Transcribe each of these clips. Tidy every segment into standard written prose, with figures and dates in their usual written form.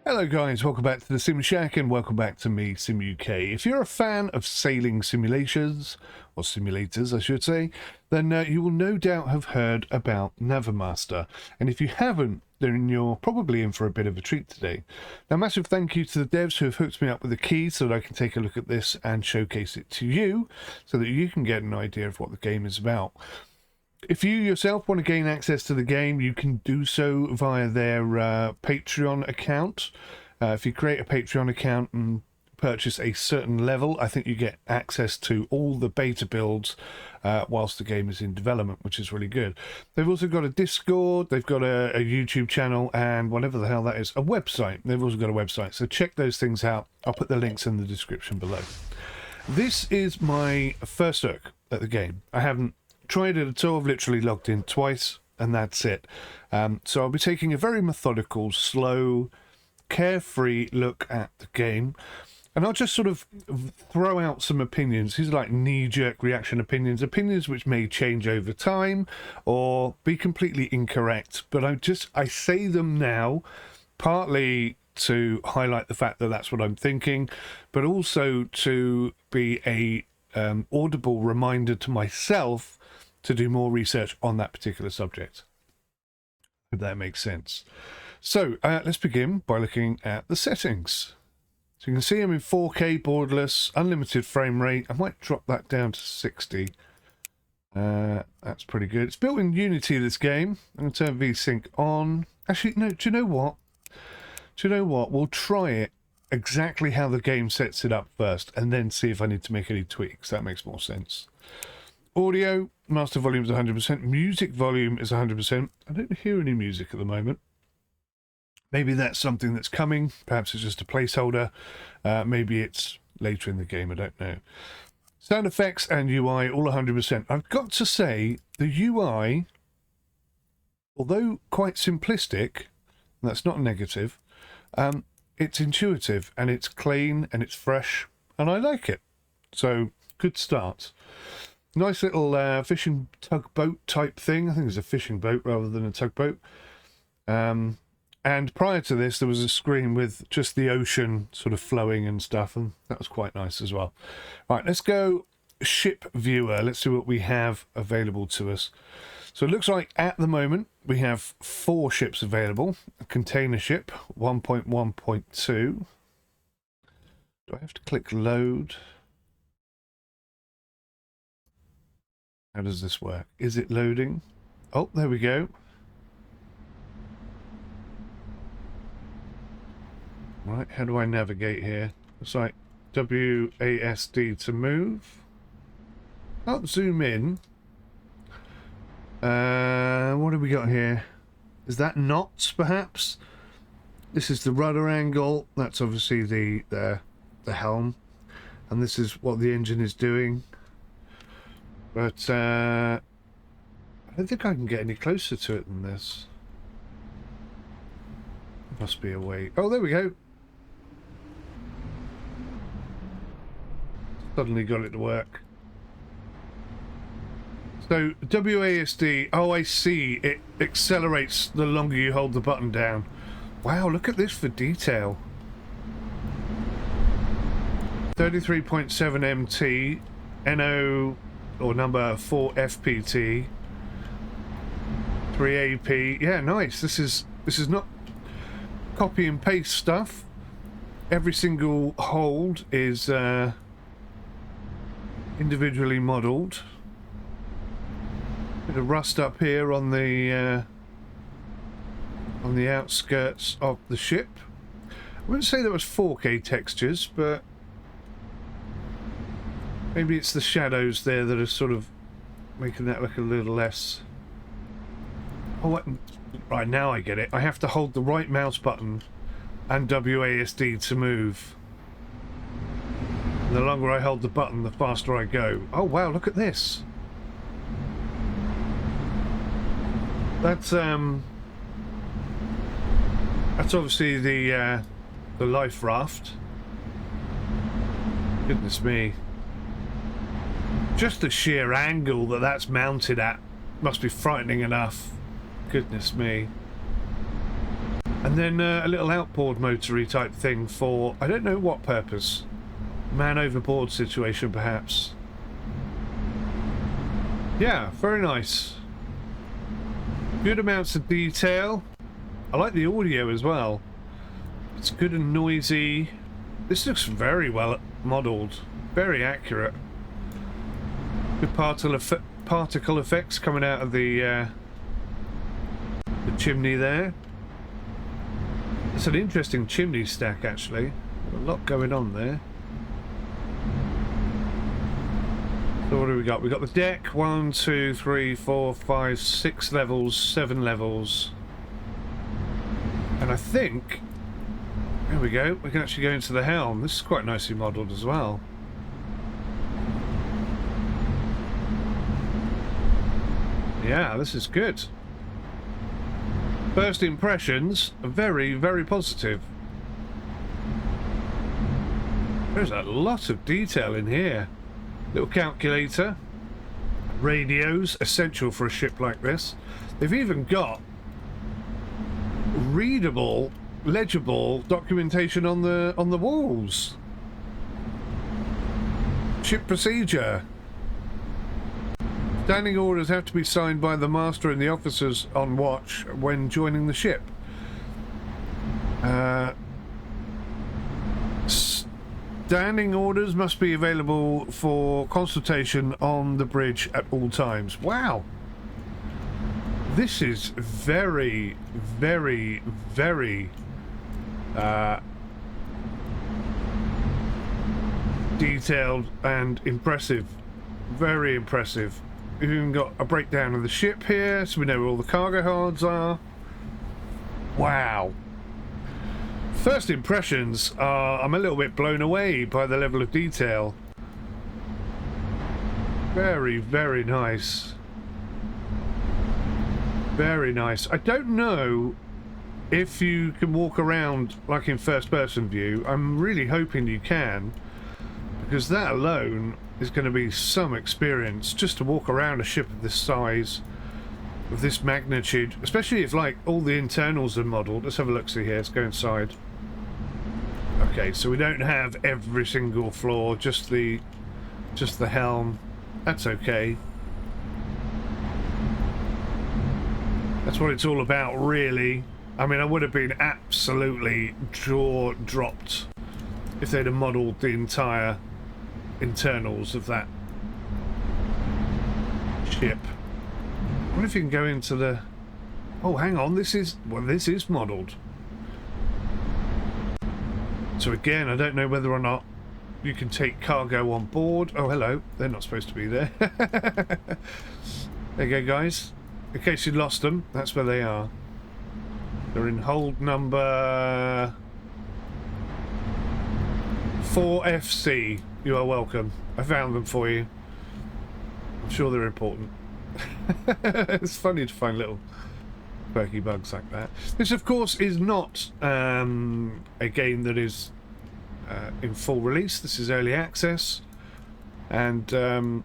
Hello guys, welcome back to the Sim Shack and welcome back to me, 𝐒𝐮𝐴. If you're a fan of sailing simulations, or simulators I should say, then you will no doubt have heard about Navismaster. And if you haven't, then you're probably in for a bit of a treat today. Now, massive thank you to the devs who have hooked me up with the key so that I can take a look at this and showcase it to you so that you can get an idea of what the game is about. If you yourself want to gain access to the game, you can do so via their Patreon account. If you create a Patreon account and purchase a certain level, I think you get access to all the beta builds whilst the game is in development, which is really good. They've also got a Discord, they've got a YouTube channel, and whatever the hell that is, a website. They've also got a website, so check those things out. I'll put the links in the description below. This is my first look at the game. I haven't tried it at all. I've literally logged in twice and that's it. So I'll be taking a very methodical, slow, carefree look at the game, and I'll just sort of throw out some opinions. These are like knee-jerk reaction opinions which may change over time or be completely incorrect, but I say them now partly to highlight the fact that that's what I'm thinking, but also to be a audible reminder to myself to do more research on that particular subject. If that makes sense. So let's begin by looking at the settings. So you can see I'm in 4K borderless, unlimited frame rate. I might drop that down to 60. That's pretty good. It's built in Unity, this game. I'm going to turn VSync on. Actually, no, do you know what? We'll try it exactly how the game sets it up first and then see if I need to make any tweaks. That makes more sense. Audio, master volume is 100%. Music volume is 100%. I don't hear any music at the moment. Maybe that's something that's coming. Perhaps it's just a placeholder. Maybe it's later in the game. I don't know. Sound effects and UI, all 100%. I've got to say, the UI, although quite simplistic, and that's not negative, it's intuitive and it's clean and it's fresh and I like it. So, good start. Nice little fishing tugboat type thing. I think it's a fishing boat rather than a tugboat. And prior to this, there was a screen with just the ocean sort of flowing and stuff, and that was quite nice as well. Right, let's go ship viewer. Let's see what we have available to us. So it looks like at the moment we have 4 ships available. A container ship, 1.1.2. Do I have to click load? How does this work? Is it loading? Oh, there we go. Right, how do I navigate here? It's like WASD to move. I'll zoom in. What have we got here? Is that knots, perhaps? This is the rudder angle. That's obviously the helm. And this is what the engine is doing. But I don't think I can get any closer to it than this. Must be a way. Oh, there we go. Suddenly got it to work. So WASD, oh I see, it accelerates the longer you hold the button down. Wow, look at this for detail. 33.7 MT, NO or number 4 FPT, 3 AP. Yeah, nice. This is not copy and paste stuff. Every single hold is individually modelled. Bit of rust up here on the outskirts of the ship. I wouldn't say there was 4K textures, but maybe it's the shadows there that are sort of making that look a little less. Oh, right, now I get it. I have to hold the right mouse button and WASD to move. And the longer I hold the button, the faster I go. Oh wow, look at this. That's obviously the life raft. Goodness me. Just the sheer angle that that's mounted at must be frightening enough. Goodness me. And then a little outboard motory type thing for, I don't know what purpose. Man overboard situation, perhaps. Yeah, very nice. Good amounts of detail. I like the audio as well. It's good and noisy. This looks very well modelled. Very accurate. Good particle effects coming out of the chimney there. It's an interesting chimney stack, actually. A lot going on there. So what do we got? We got the deck. 1, 2, 3, 4, 5, 6 levels, 7 levels. And I think, there we go, we can actually go into the helm. This is quite nicely modelled as well. Yeah, this is good. First impressions are very, very positive. There's a lot of detail in here. Little calculator. Radios, essential for a ship like this. They've even got readable, legible documentation on the walls. Ship procedure. Standing orders have to be signed by the master and the officers on watch when joining the ship. Standing orders must be available for consultation on the bridge at all times. Wow! This is very, very, very detailed and impressive. Very impressive. We've even got a breakdown of the ship here, so we know where all the cargo holds are. Wow. First impressions are, I'm a little bit blown away by the level of detail. Very, very nice. Very nice. I don't know if you can walk around like in first person view. I'm really hoping you can, because that alone is going to be some experience just to walk around a ship of this size, of this magnitude, especially if like all the internals are modelled. Let's have a look, see here. Let's go inside. Okay, so we don't have every single floor, just the helm. That's okay. That's what it's all about, really. I mean, I would have been absolutely jaw dropped if they'd have modelled the entire internals of that ship. I wonder if you can go into the... Oh, hang on, this is modelled. So again, I don't know whether or not you can take cargo on board. Oh, hello. They're not supposed to be there. There you go, guys. In case you lost them, that's where they are. They're in hold number 4FC. You are welcome. I found them for you. I'm sure they're important. It's funny to find little quirky bugs like that. This, of course, is not a game that is in full release. This is early access, and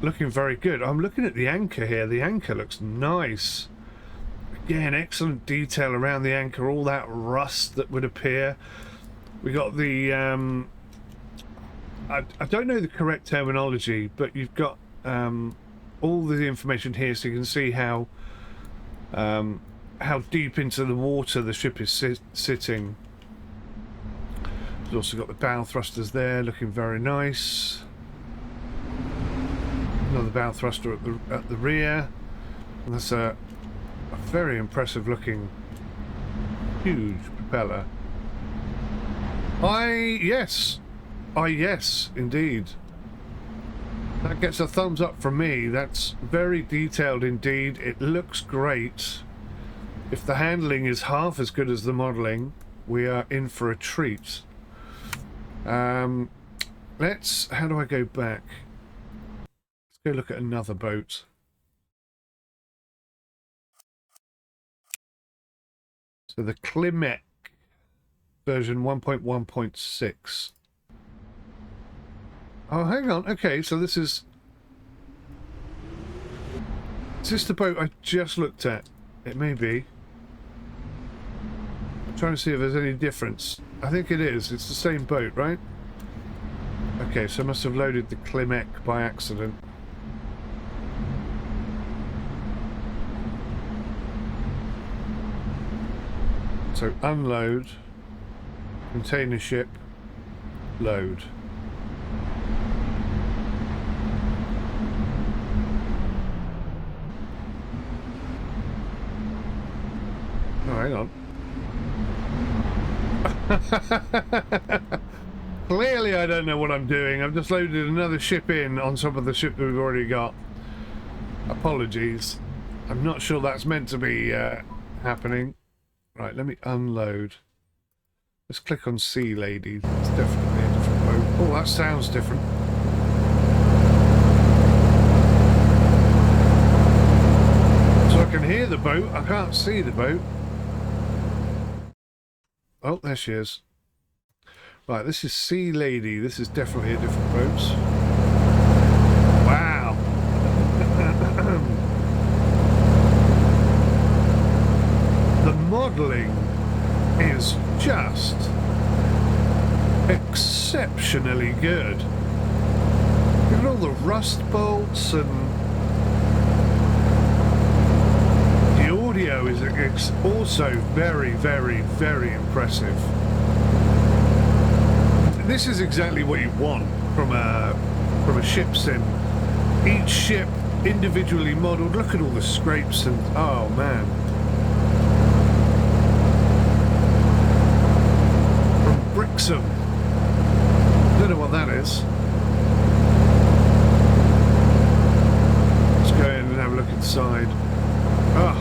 looking very good. I'm looking at the anchor here. The anchor looks nice. Again, excellent detail around the anchor. All that rust that would appear. We got the I don't know the correct terminology, but you've got all the information here, so you can see how deep into the water the ship is sitting. We've also got the bow thrusters there, looking very nice. Another bow thruster at the rear, and that's a very impressive looking huge propeller. Yes, indeed. That gets a thumbs up from me. That's very detailed indeed. It looks great. If the handling is half as good as the modelling, we are in for a treat. How do I go back? Let's go look at another boat. So the 𝗟𝗏𝐿 version 1.1.6. Oh, hang on. Okay, so this is the boat I just looked at? It may be. Trying to see if there's any difference. I think it is. It's the same boat, right? Okay, so I must have loaded the 𝗟𝗏𝐿𝐴𝐻 by accident. So unload, container ship, load. Oh, hang on. Clearly I don't know what I'm doing. I've just loaded another ship in on top of the ship that we've already got. Apologies. I'm not sure that's meant to be happening. Right, let me unload. Let's click on 𝐶𝐿𝐴𝐷. It's definitely a different boat. Oh, that sounds different. So I can hear the boat. I can't see the boat. Oh, there she is. Right, this is 𝐶𝐿𝐴𝐷. This is definitely a different boat. Wow. The modelling is just exceptionally good. Look at all the rust bolts, and the audio is also very, very, very impressive. This is exactly what you want from a ship sim. Each ship individually modelled. Look at all the scrapes and oh man. From 𝗟𝗏𝐿𝐴𝐻. Don't know what that is. Let's go in and have a look inside. Ah,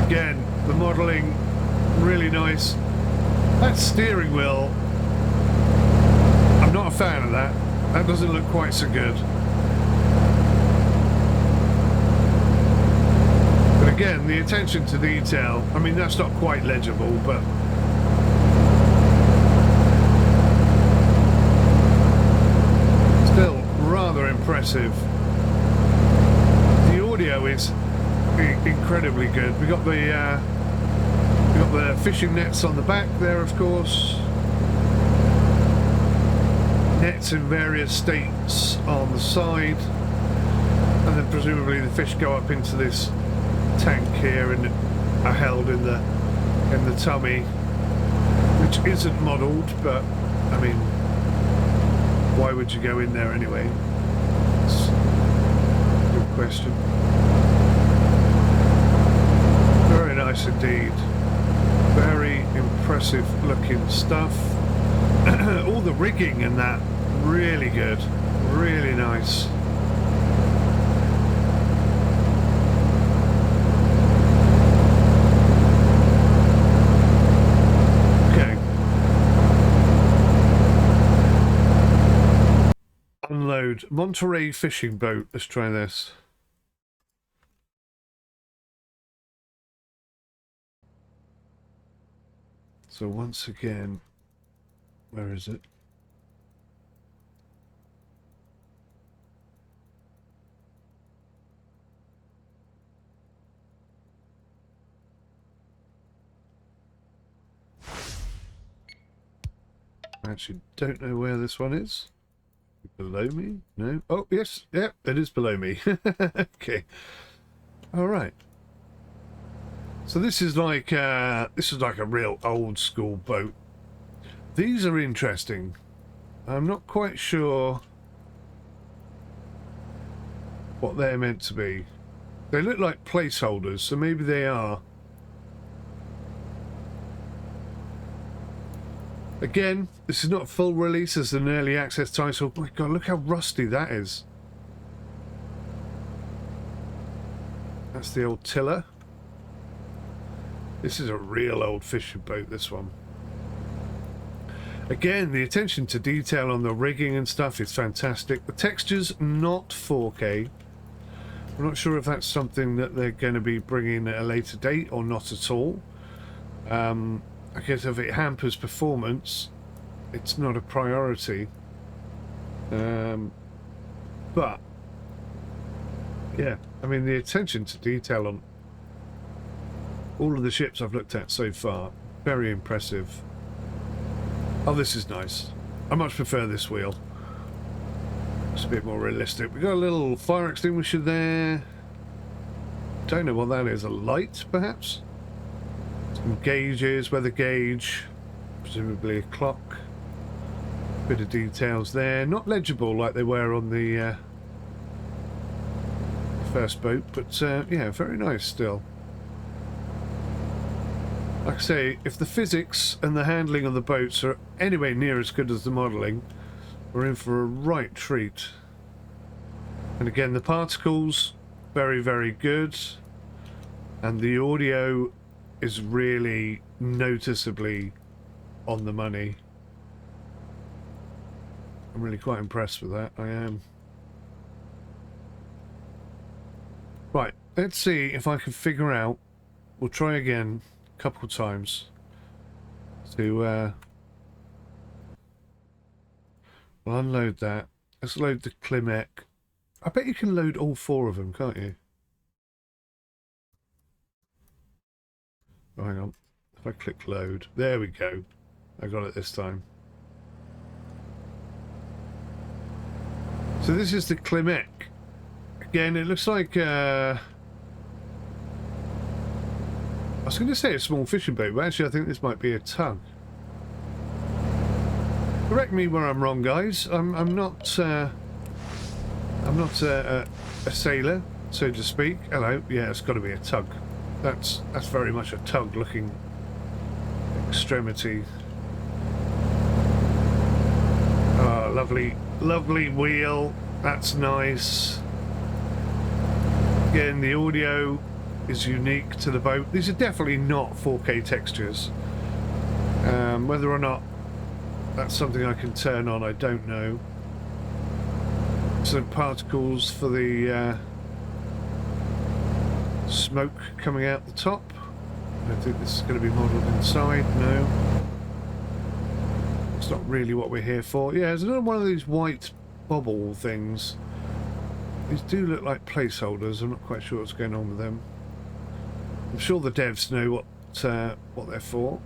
again, the modelling really nice. That steering wheel, I'm not a fan of that. That doesn't look quite so good. But again, the attention to detail, I mean, that's not quite legible, but still rather impressive. The audio is incredibly good. We got the fishing nets on the back there, of course. Nets in various states on the side, and then presumably the fish go up into this tank here and are held in the tummy, which isn't modelled, but I mean, why would you go in there anyway? It's a good question. Very nice indeed. Very impressive looking stuff. All the rigging and that, really good, really nice. Okay. Unload. Monterey fishing boat. Let's try this. So once again, where is it? I actually don't know where this one is. Below me? No? Oh, yes. Yep, it is below me. Okay. All right. So this is like a real old school boat. These are interesting. I'm not quite sure what they're meant to be. They look like placeholders, so maybe they are. Again, this is not a full release, as an early access title. Oh my god, look how rusty that is. That's the old tiller. This is a real old fishing boat, this one. Again, the attention to detail on the rigging and stuff is fantastic. The texture's not 4K. I'm not sure if that's something that they're going to be bringing at a later date or not at all. I guess if it hampers performance, it's not a priority. But, yeah, I mean, the attention to detail All of the ships I've looked at so far, very impressive. Oh, this is nice. I much prefer this wheel. It's a bit more realistic. We've got a little fire extinguisher there. Don't know what that is. A light, perhaps? Some gauges, weather gauge. Presumably a clock. Bit of details there. Not legible like they were on the first boat, but yeah, very nice still. Like I say, if the physics and the handling of the boats are anywhere near as good as the modelling, we're in for a right treat. And again, the particles, very, very good. And the audio is really noticeably on the money. I'm really quite impressed with that, I am. Right, let's see if I can figure out, we'll try again a couple of times to we'll unload that. Let's load the 𝗟𝗏𝐿𝐼𝐴𝐻. I bet you can load all 4 of them, can't you? Oh, hang on. If I click load, there we go. I got it this time. So this is the 𝗟𝗏𝐿𝐼𝐴𝐻. Again, it looks like I was going to say a small fishing boat, but actually I think this might be a tug. Correct me where I'm wrong, guys. I'm not a sailor, so to speak. Hello, yeah, it's got to be a tug. That's very much a tug-looking extremity. Oh, lovely wheel. That's nice. Again, the audio is unique to the boat. These are definitely not 4K textures. Whether or not that's something I can turn on, I don't know. Some particles for the smoke coming out the top. I don't think this is going to be modelled inside, no. It's not really what we're here for. Yeah, there's another one of these white bubble things. These do look like placeholders. I'm not quite sure what's going on with them. I'm sure the devs know what they're for.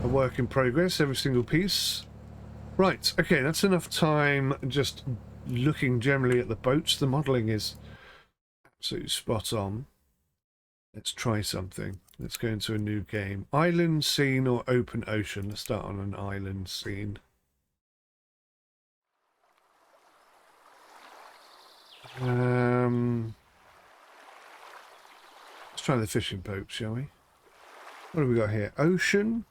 A work in progress, every single piece. Right, okay, that's enough time just looking generally at the boats. The modelling is absolutely spot on. Let's try something. Let's go into a new game. Island scene or open ocean? Let's start on an island scene. Let's try the fishing boat, shall we? What have we got here? Ocean.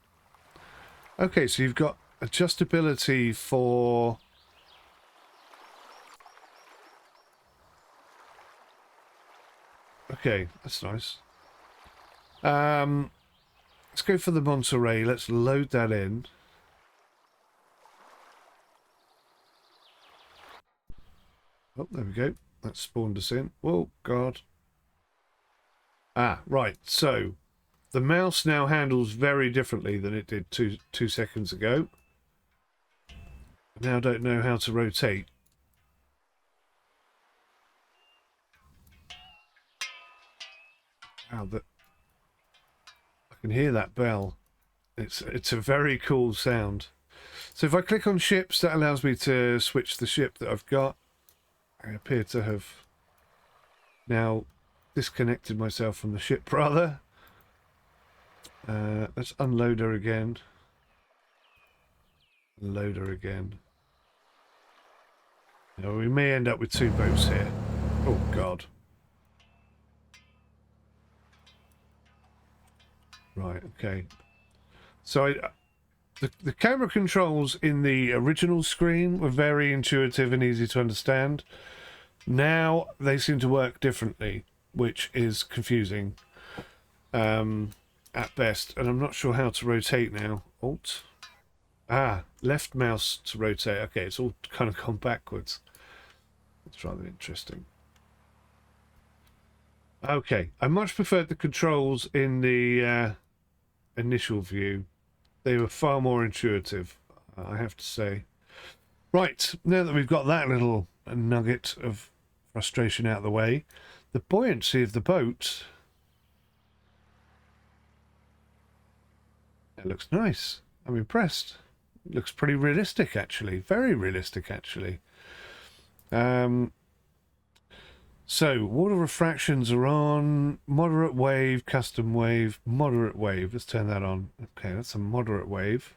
Okay, so you've got adjustability for... Okay, that's nice. Let's go for the Monterey. Let's load that in. Oh, there we go. That spawned us in. Oh, God. Ah, right. So, the mouse now handles very differently than it did two seconds ago. I now don't know how to rotate. Wow, I can hear that bell. It's a very cool sound. So if I click on ships, that allows me to switch the ship that I've got. I appear to have now disconnected myself from the ship, rather. Let's unload her again. Load her again. Now, we may end up with 2 boats here. Oh, God. Right, okay. So the camera controls in the original screen were very intuitive and easy to understand. Now they seem to work differently, which is confusing at best. And I'm not sure how to rotate now. Alt. Ah, left mouse to rotate. Okay, it's all kind of gone backwards. That's rather interesting. Okay, I much preferred the controls in the initial view. They were far more intuitive, I have to say. Right, now that we've got that little nugget of frustration out of the way, the buoyancy of the boat It looks nice. I'm impressed. It looks pretty realistic, actually. Very realistic, actually. So, water refractions are on. Moderate wave, custom wave, moderate wave. Let's turn that on. Okay, that's a moderate wave.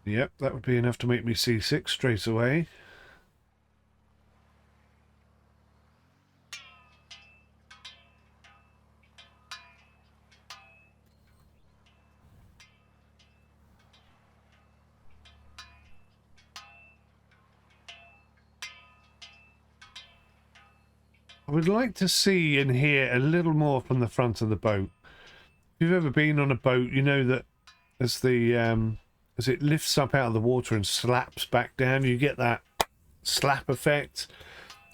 Yep, that would be enough to make me seasick straight away. I would like to see and hear a little more from the front of the boat. If you've ever been on a boat, you know that as it lifts up out of the water and slaps back down, you get that slap effect,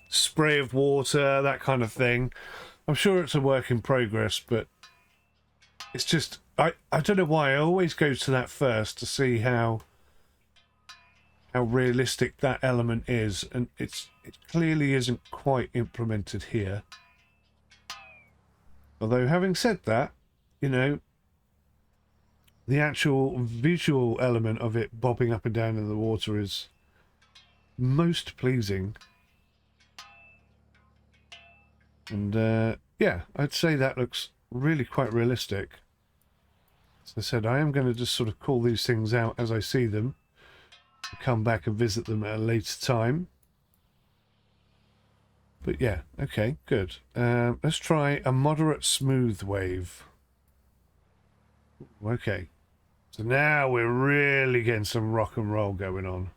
spray of water, that kind of thing. I'm sure it's a work in progress, but it's just, I don't know why, I always go to that first to see how realistic that element is, and it clearly isn't quite implemented here. Although, having said that, you know, the actual visual element of it bobbing up and down in the water is most pleasing. And yeah, I'd say that looks really quite realistic. As I said, I am going to just sort of call these things out as I see them. Come back and visit them at a later time. But yeah, okay, good. Let's try a moderate smooth wave. Okay. So now we're really getting some rock and roll going on.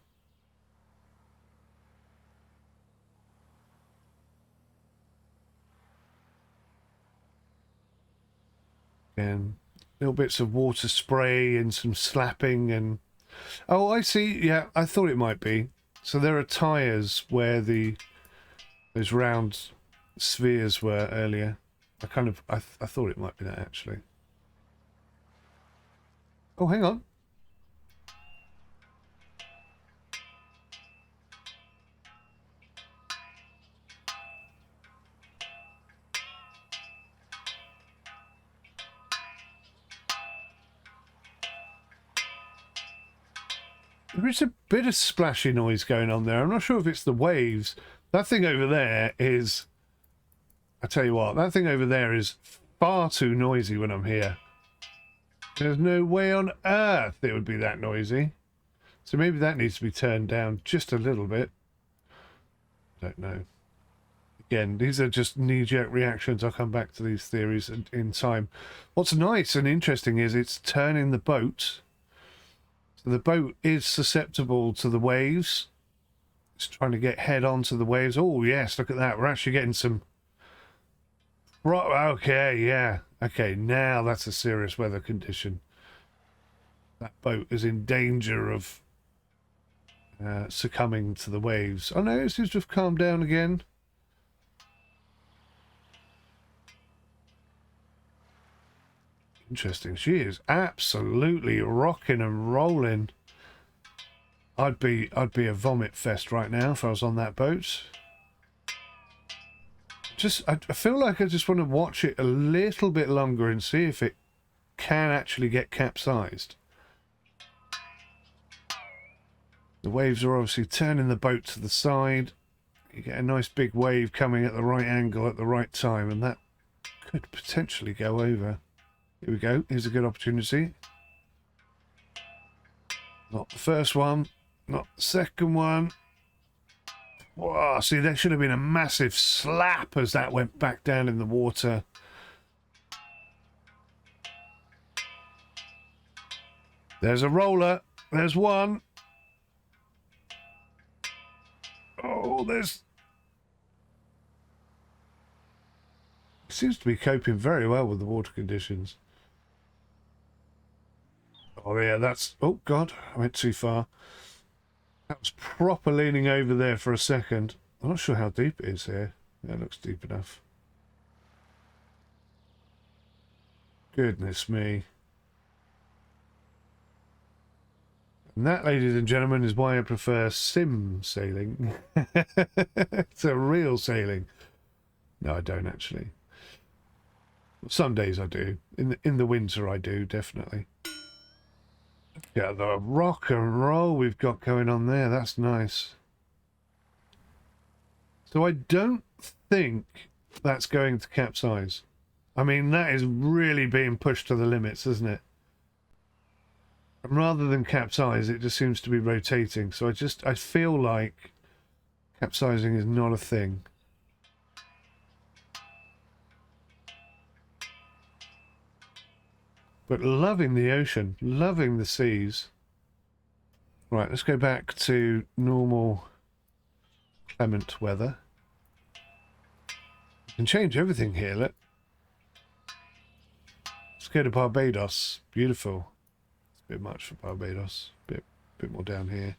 And little bits of water spray and some slapping and... Oh, I see. Yeah, I thought it might be. So there are tyres where those round spheres were earlier. I thought it might be that, actually. Oh, hang on. There is a bit of splashy noise going on there. I'm not sure if it's the waves. That thing over there is... I tell you what, that thing over there is far too noisy when I'm here. There's no way on earth it would be that noisy. So maybe that needs to be turned down just a little bit. Don't know. Again, these are just knee-jerk reactions. I'll come back to these theories in time. What's nice and interesting is it's turning the boat... So the boat is susceptible to the waves. It's trying to get head on to the waves. Oh, yes, look at that. We're actually getting some... Okay, yeah. Okay, now that's a serious weather condition. That boat is in danger of succumbing to the waves. Oh, no, it seems to have calmed down again. Interesting. She is absolutely rocking and rolling. I'd be a vomit fest right now if I was on that boat. I feel like I just want to watch it a little bit longer and see if it can actually get capsized. The waves are obviously turning the boat to the side. You get a nice big wave coming at the right angle at the right time, and that could potentially go over. Here we go. Here's a good opportunity. Not the first one. Not the second one. Whoa, see, there should have been a massive slap as that went back down in the water. There's a roller. There's one. Oh, there's... It seems to be coping very well with the water conditions. Oh, yeah, that's... Oh, God, I went too far. That was proper leaning over there for a second. I'm not sure how deep it is here. Yeah, it looks deep enough. Goodness me. And that, ladies and gentlemen, is why I prefer sim sailing. It's a real sailing. No, I don't actually. Some days I do. In the winter I do, definitely. Yeah, the rock and roll we've got going on there. That's nice. So I don't think that's going to capsize. I mean, that is really being pushed to the limits, isn't it? And rather than capsize, it just seems to be rotating. So I feel like capsizing is not a thing. But loving the ocean, loving the seas. Right, let's go back to normal clement weather. You can change everything here, look. Let's go to Barbados. Beautiful. It's a bit much for Barbados. Bit more down here.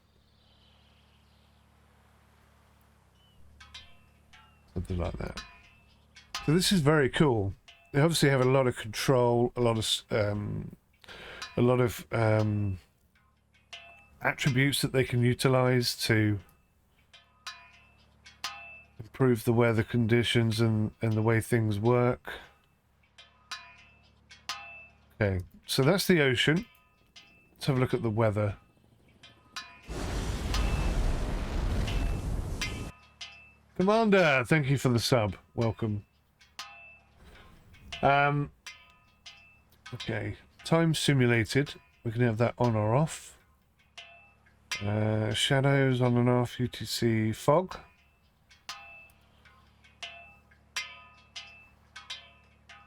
Something like that. So this is very cool. They obviously have a lot of control, a lot of attributes that they can utilize to improve the weather conditions and the way things work. Okay, so that's the ocean. Let's have a look at the weather. Commander, thank you for the sub. Welcome. Okay, time simulated. We can have that on or off. Shadows on and off. UTC fog.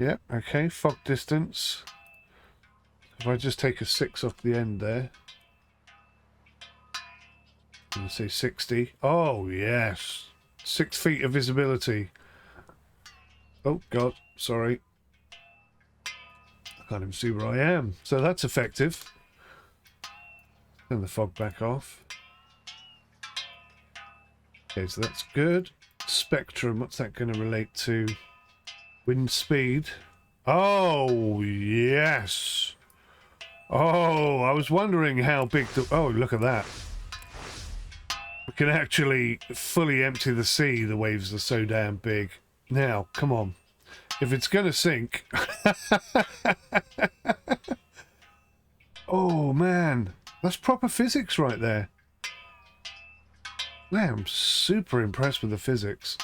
Yeah, okay, fog distance. If I just take a 6 off the end there. And say 60. Oh, yes. 6 feet of visibility. Oh, God, sorry. I can't even see where I am. So that's effective. Turn the fog back off. Okay, so that's good. Spectrum, what's that going to relate to? Wind speed. Oh, yes. Oh, I was wondering how big the... Oh, look at that. We can actually fully empty the sea. The waves are so damn big. Now, come on. If it's going to sink... Oh, man. That's proper physics right there. Man, I'm super impressed with the physics.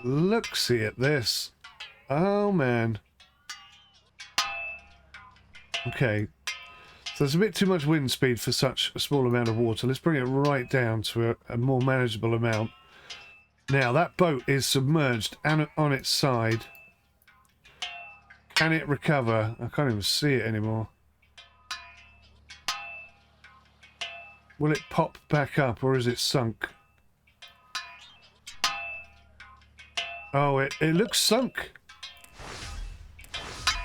Look-see at this. Oh, man. Okay. So there's a bit too much wind speed for such a small amount of water. Let's bring it right down to a more manageable amount. Now, that boat is submerged and on its side. Can it recover? I can't even see it anymore. Will it pop back up or is it sunk? Oh, it looks sunk.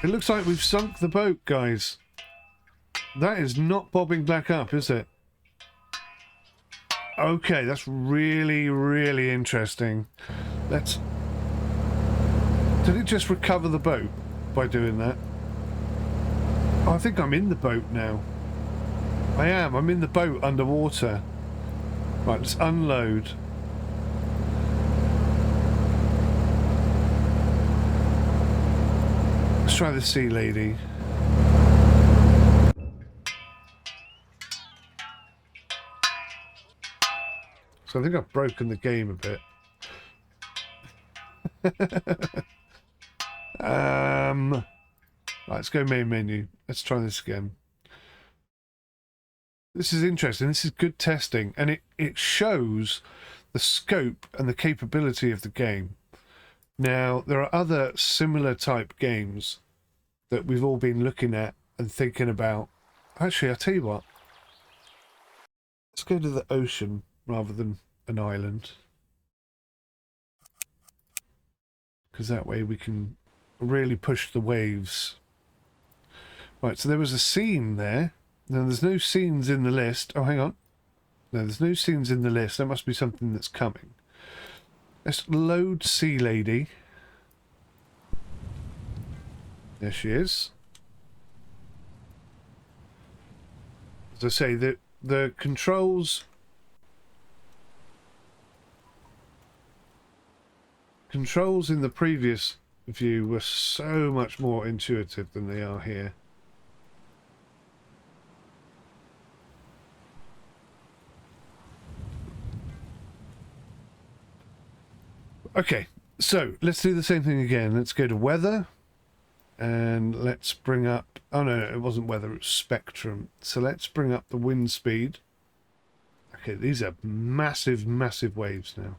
It looks like we've sunk the boat, guys. That is not bobbing back up, is it? Okay, that's really, really interesting. Let's... Did it just recover the boat by doing that? Oh, I think I'm in the boat now. I am. I'm in the boat underwater. Right, let's unload. Let's try the Sea Lady. So I think I've broken the game a bit. Right, let's go main menu. Let's try this again. This is interesting. This is good testing, and it shows the scope and the capability of the game. Now, there are other similar type games that we've all been looking at and thinking about. Actually, I'll tell you what. Let's go to the ocean rather than an island. Because that way we can really push the waves. Right, so there was a scene there. Now, there's no scenes in the list. Oh, hang on. No, there's no scenes in the list. There must be something that's coming. Let's load Sea Lady. There she is. As I say, the controls in the previous view were so much more intuitive than they are here. Okay, so let's do the same thing again. Let's go to weather and let's bring up, oh no, it wasn't weather, it was spectrum. So let's bring up the wind speed. Okay, these are massive, massive waves now.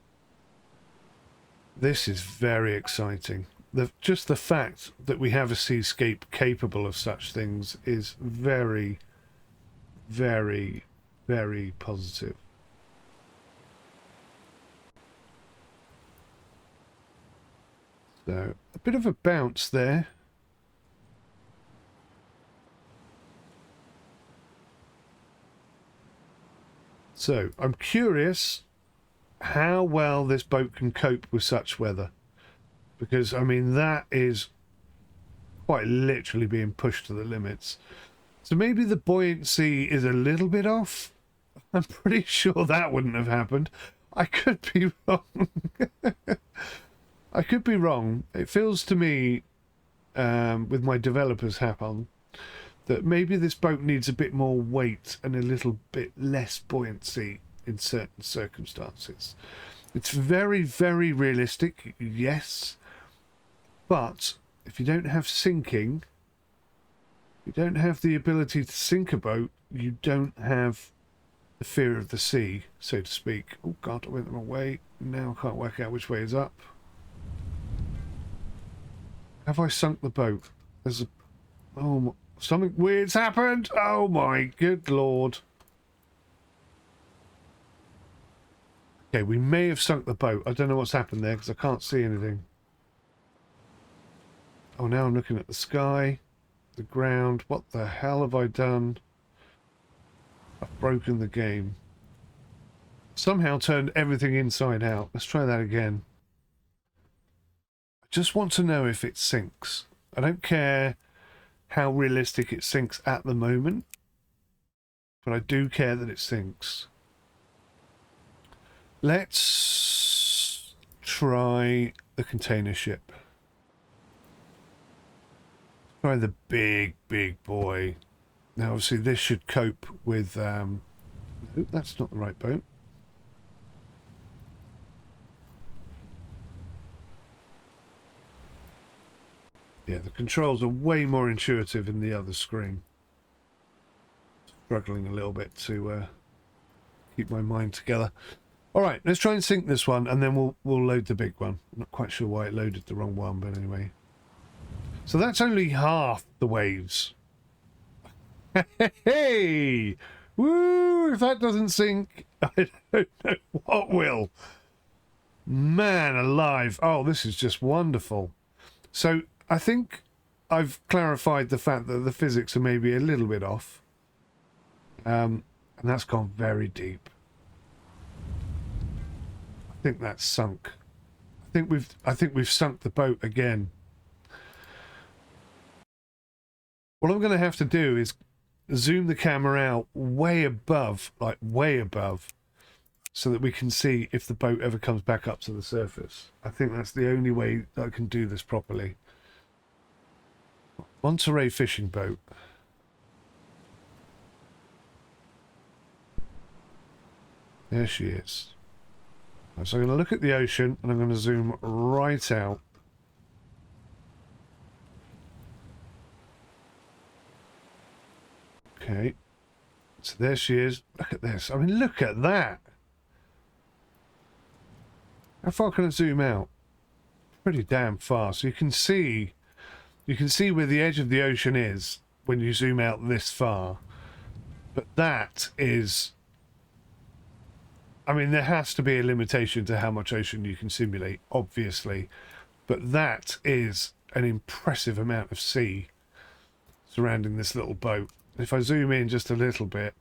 This is very exciting. Just the fact that we have a seascape capable of such things is very, very, very positive. So, a bit of a bounce there. So, I'm curious how well this boat can cope with such weather. Because, I mean, that is quite literally being pushed to the limits. So maybe the buoyancy is a little bit off. I'm pretty sure that wouldn't have happened. I could be wrong. I could be wrong. It feels to me, with my developer's hat on, that maybe this boat needs a bit more weight and a little bit less buoyancy in certain circumstances. It's very, very realistic, yes. But if you don't have sinking, you don't have the ability to sink a boat, you don't have the fear of the sea, so to speak. Oh God, I went the wrong way. Now I can't work out which way is up. Have I sunk the boat? There's a... Oh, something weird's happened! Oh my good Lord. Okay, we may have sunk the boat. I don't know what's happened there because I can't see anything. Oh, now I'm looking at the sky, the ground. What the hell have I done? I've broken the game. Somehow turned everything inside out. Let's try that again. I just want to know if it sinks. I don't care how realistic it sinks at the moment, but I do care that it sinks. Let's try the container ship. Try the big, big boy. Now, obviously, this should cope with... Oh, that's not the right boat. Yeah, the controls are way more intuitive in the other screen. Struggling a little bit to keep my mind together. All right, let's try and sync this one, and then we'll load the big one. I'm not quite sure why it loaded the wrong one, but anyway. So that's only half the waves. Hey! Woo! If that doesn't sync, I don't know what will. Man alive. Oh, this is just wonderful. So I think I've clarified the fact that the physics are maybe a little bit off. And that's gone very deep. I think that's sunk. I think we've sunk the boat again. What I'm going to have to do is zoom the camera out way above, like way above, so that we can see if the boat ever comes back up to the surface. I think that's the only way that I can do this properly. Monterey fishing boat. There she is. So I'm going to look at the ocean and I'm going to zoom right out. Okay, so there she is. Look at this. I mean, look at that. How far can I zoom out? Pretty damn far. So you can see where the edge of the ocean is when you zoom out this far. But that is, I mean, there has to be a limitation to how much ocean you can simulate, obviously. But that is an impressive amount of sea surrounding this little boat. If I zoom in just a little bit,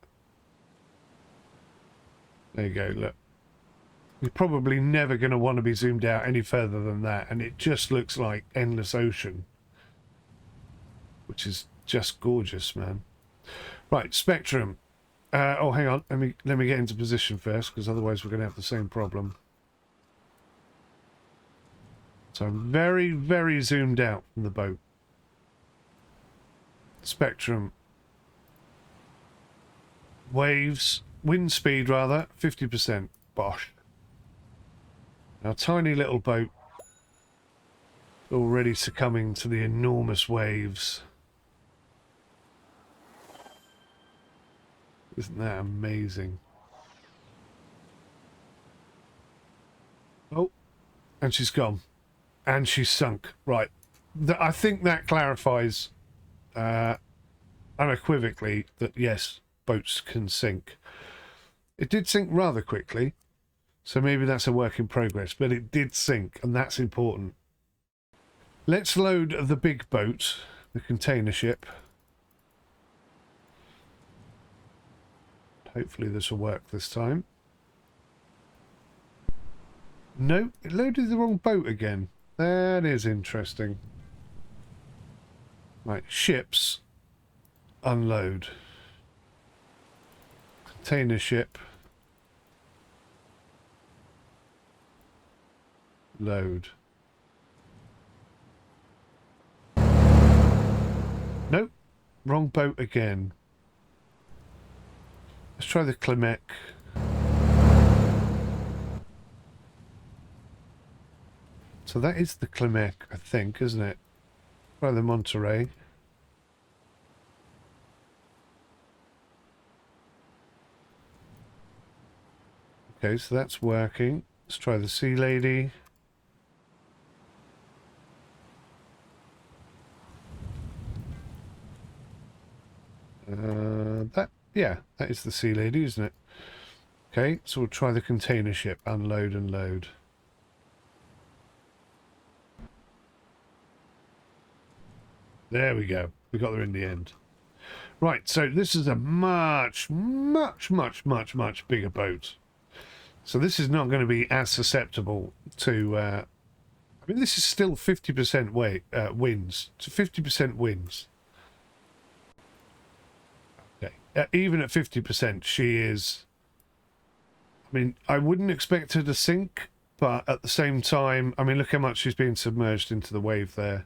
there you go, look. You're probably never going to want to be zoomed out any further than that, and it just looks like endless ocean, which is just gorgeous, man. Right, spectrum. Oh, hang on, let me get into position first, because otherwise we're going to have the same problem. So very, very zoomed out from the boat. Spectrum. Waves. Wind speed, rather. 50%. Bosh. Our tiny little boat. Already succumbing to the enormous waves. Isn't that amazing? Oh, and she's gone. And she's sunk. Right. I think that clarifies unequivocally that, yes, boats can sink. It did sink rather quickly, so maybe that's a work in progress, but it did sink, and that's important. Let's load the big boat, the container ship. Hopefully this will work this time. No, it loaded the wrong boat again. That is interesting. Right, ships. Unload. Container ship. Load. Nope. Wrong boat again. Let's try the 𝗟𝗏𝐿𝐼𝐴𝐻. So that is the 𝗟𝗏𝐿𝐼𝐴𝐻, I think, isn't it? Try the Monterey. Okay, so that's working. Let's try the Sea Lady. Yeah, that is the Sea Lady, isn't it? Okay, so we'll try the container ship. Unload and load. There we go. We got there in the end. Right, so this is a much, much, much, much, much bigger boat. So this is not going to be as susceptible to... I mean, this is still 50% winds. So 50% winds. Okay. Even at 50%, she is... I mean, I wouldn't expect her to sink, but at the same time, I mean, look how much she's being submerged into the wave there.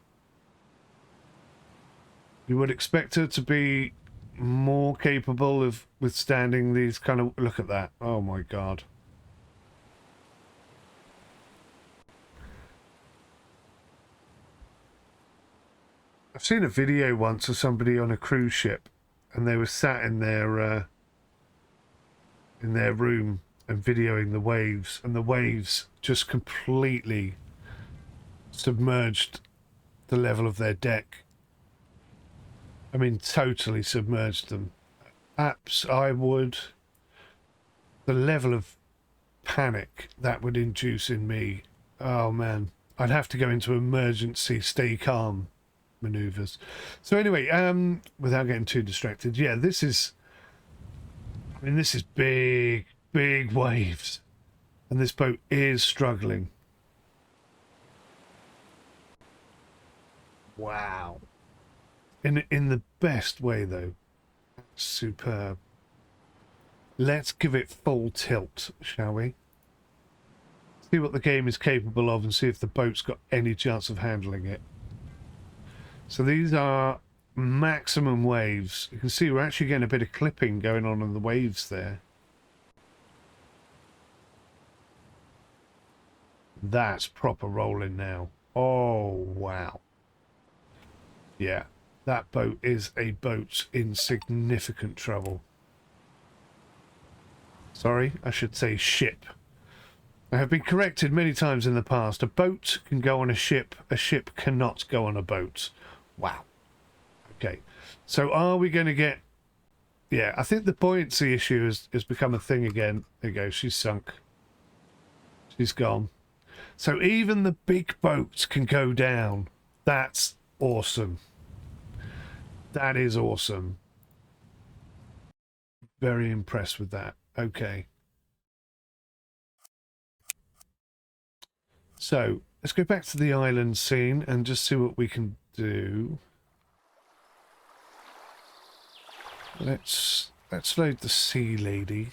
You would expect her to be more capable of withstanding these kind of... Look at that. Oh, my God. I've seen a video once of somebody on a cruise ship, and they were sat in their room and videoing the waves, and the waves just completely submerged the level of their deck. I mean, totally submerged them. I would... The level of panic that would induce in me, oh man, I'd have to go into emergency stay calm maneuvers. So anyway, without getting too distracted, yeah, this is... I mean, this is big, big waves. And this boat is struggling. Wow. In the best way, though. Superb. Let's give it full tilt, shall we? See what the game is capable of and see if the boat's got any chance of handling it. So these are maximum waves. You can see we're actually getting a bit of clipping going on in the waves there. That's proper rolling now. Oh, wow. Yeah. That boat is a boat in significant trouble. Sorry, I should say ship. I have been corrected many times in the past. A boat can go on a ship cannot go on a boat. Wow. Okay. So are we going to get... Yeah, I think the buoyancy issue has become a thing again. There you go, she's sunk. She's gone. So even the big boats can go down. That's awesome. That is awesome. Very impressed with that. Okay. So let's go back to the island scene and just see what we can do. Let's load the Sea Lady.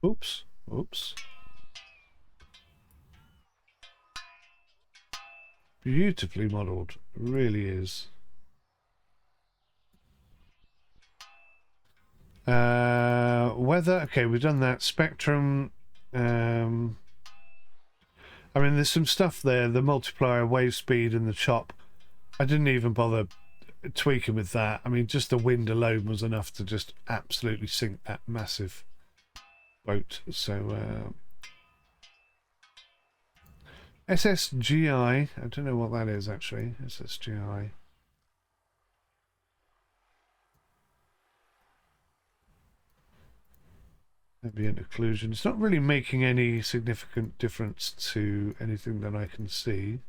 Oops. Oops. Beautifully modelled. It really is. Weather. Okay, we've done that. Spectrum. I mean, there's some stuff there. The multiplier, wave speed, and the chop. I didn't even bother tweaking with that. I mean, just the wind alone was enough to just absolutely sink that massive boat. So SSGI, I don't know what that is actually. SSGI. Ambient occlusion. It's not really making any significant difference to anything that I can see.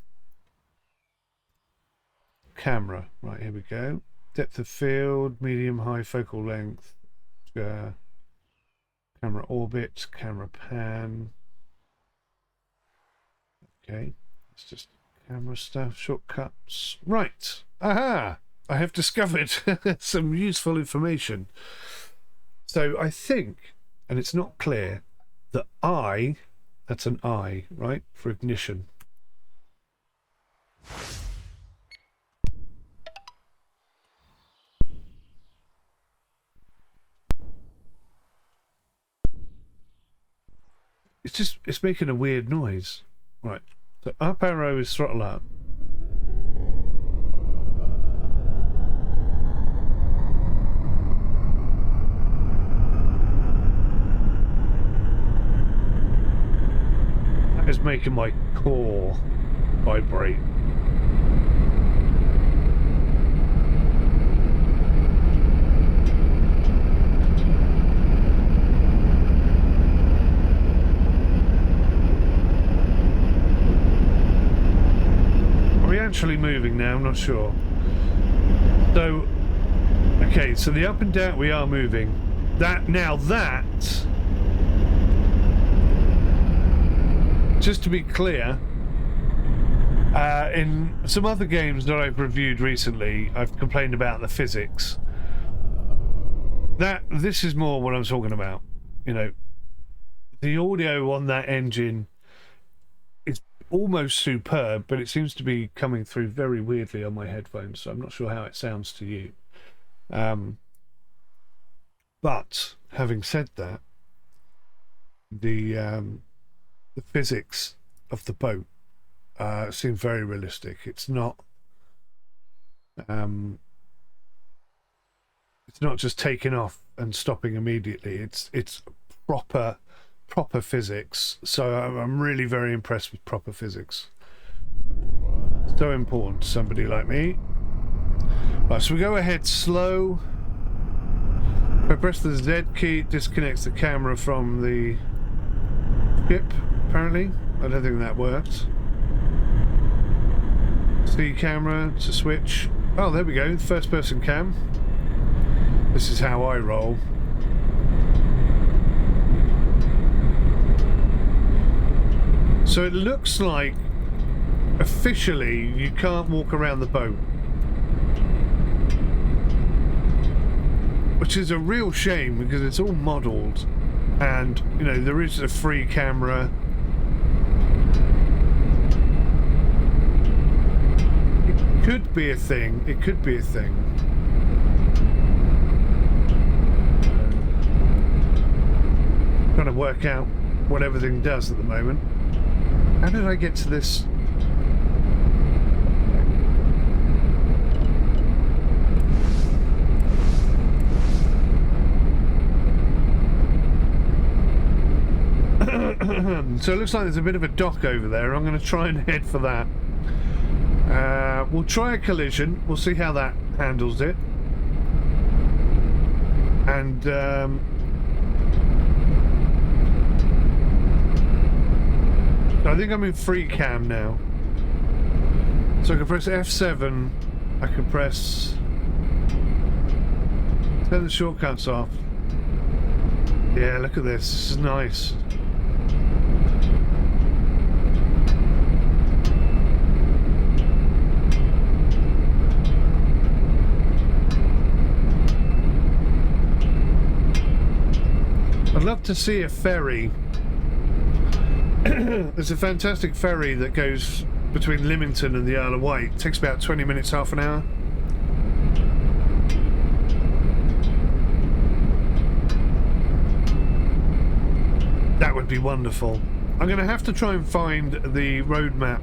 Camera. Right, here we go. Depth of field, medium, high focal length. Camera orbit, camera pan. Okay, it's just camera stuff, shortcuts. Right, aha! I have discovered some useful information. So I think, and it's not clear, the I, that's an I, right, for ignition. It's making a weird noise. Right, so up arrow is throttle up. That is making my core vibrate. Actually moving now, I'm not sure. So okay, so the up and down, we are moving. That now, that just to be clear, in some other games that I've reviewed recently, I've complained about the physics. This is more what I'm talking about. You know, the audio on that engine is almost superb, but it seems to be coming through very weirdly on my headphones, so I'm not sure how it sounds to you. But having said that, the physics of the boat seem very realistic. It's not just taking off and stopping immediately. It's proper physics. So I'm really very impressed with proper physics. So important to somebody like me. Right, so we go ahead slow. If I press the Z key, it disconnects the camera from the ship, apparently. I don't think that worked. C camera to switch. Oh, there we go, first person cam. This is how I roll. So it looks like officially you can't walk around the boat, which is a real shame because it's all modelled, and you know there is a free camera. It could be a thing. It could be a thing. Trying to work out what everything does at the moment. How did I get to this? So it looks like there's a bit of a dock over there. I'm going to try and head for that. We'll try a collision. We'll see how that handles it. And I think I'm in free cam now. So I can press F7. I can press... turn the shortcuts off. Yeah, look at this. This is nice. I'd love to see a ferry. There's a fantastic ferry that goes between Lymington and the Isle of Wight. It takes about 20 minutes, half an hour. That would be wonderful. I'm going to have to try and find the road map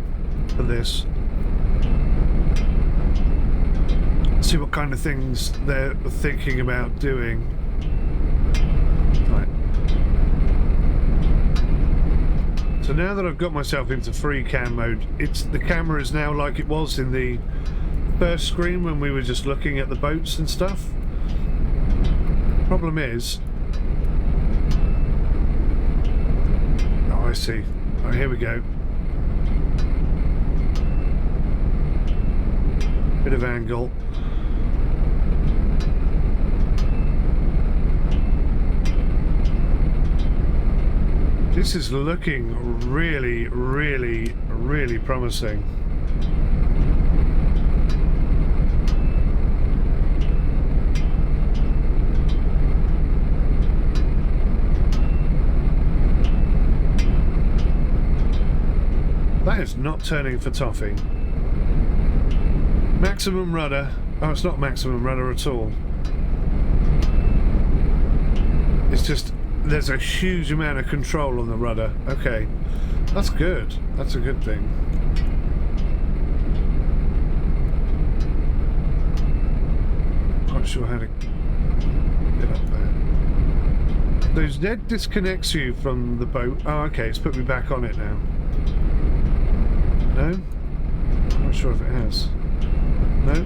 for this. See what kind of things they're thinking about doing. Right. So now that I've got myself into free cam mode, the camera is now like it was in the first screen when we were just looking at the boats and stuff. Problem is... Oh, I see. Oh, here we go. Bit of angle. This is looking really, really, really promising. That is not turning for toffee. Maximum rudder. Oh, it's not maximum rudder at all. It's just... There's a huge amount of control on the rudder. Okay, that's good. That's a good thing. Not sure how to get up there. So Ned disconnects you from the boat. Oh, okay, it's put me back on it now. No? I'm not sure if it has. No?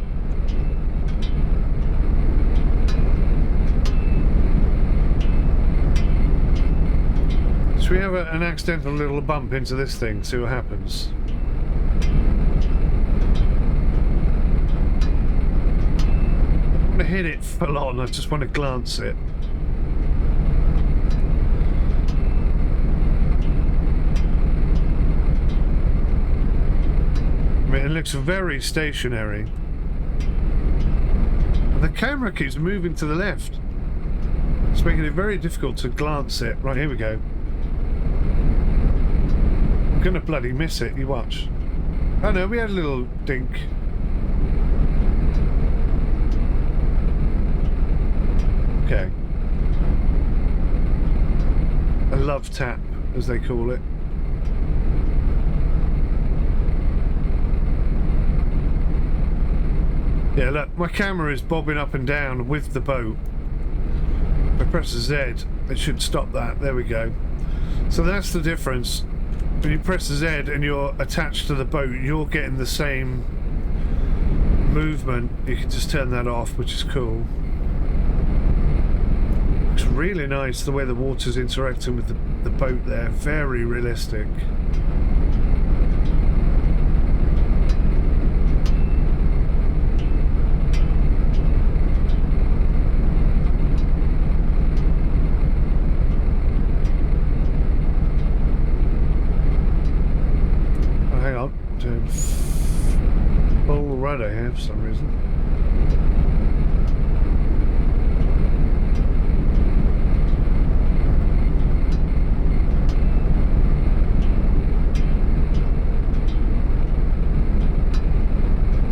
Should we have an accidental little bump into this thing, see what happens? I don't want to hit it full on, I just want to glance it. I mean, it looks very stationary. And the camera keeps moving to the left. It's making it very difficult to glance it. Right, here we go. I'm gonna bloody miss it, you watch. Oh no, we had a little dink. Okay. A love tap, as they call it. Yeah, look, my camera is bobbing up and down with the boat. If I press Z, it should stop that. There we go. So that's the difference. When you press Z and you're attached to the boat, you're getting the same movement. You can just turn that off, which is cool. Looks really nice the way the water's interacting with the boat there. Very realistic. Full rudder here for some reason.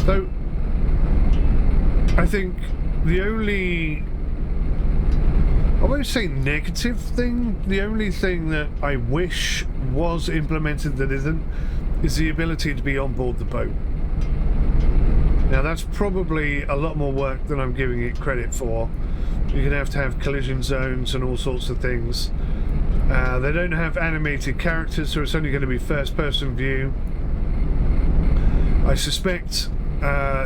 So I think the only, I won't say negative thing, the only thing that I wish was implemented that isn't, is the ability to be on board the boat. Now that's probably a lot more work than I'm giving it credit for. You're going to have collision zones and all sorts of things. They don't have animated characters, so it's only going to be first person view. I suspect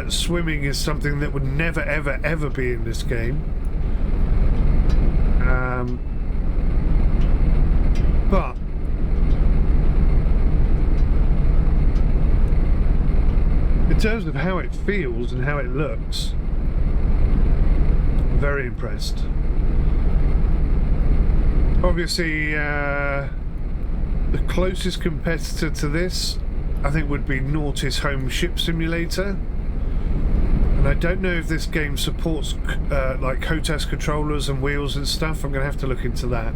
swimming is something that would never ever ever be in this game. But in terms of how it feels and how it looks, I'm very impressed. Obviously, the closest competitor to this, I think, would be Naughty's Home Ship Simulator. And I don't know if this game supports like HOTAS controllers and wheels and stuff. I'm going to have to look into that.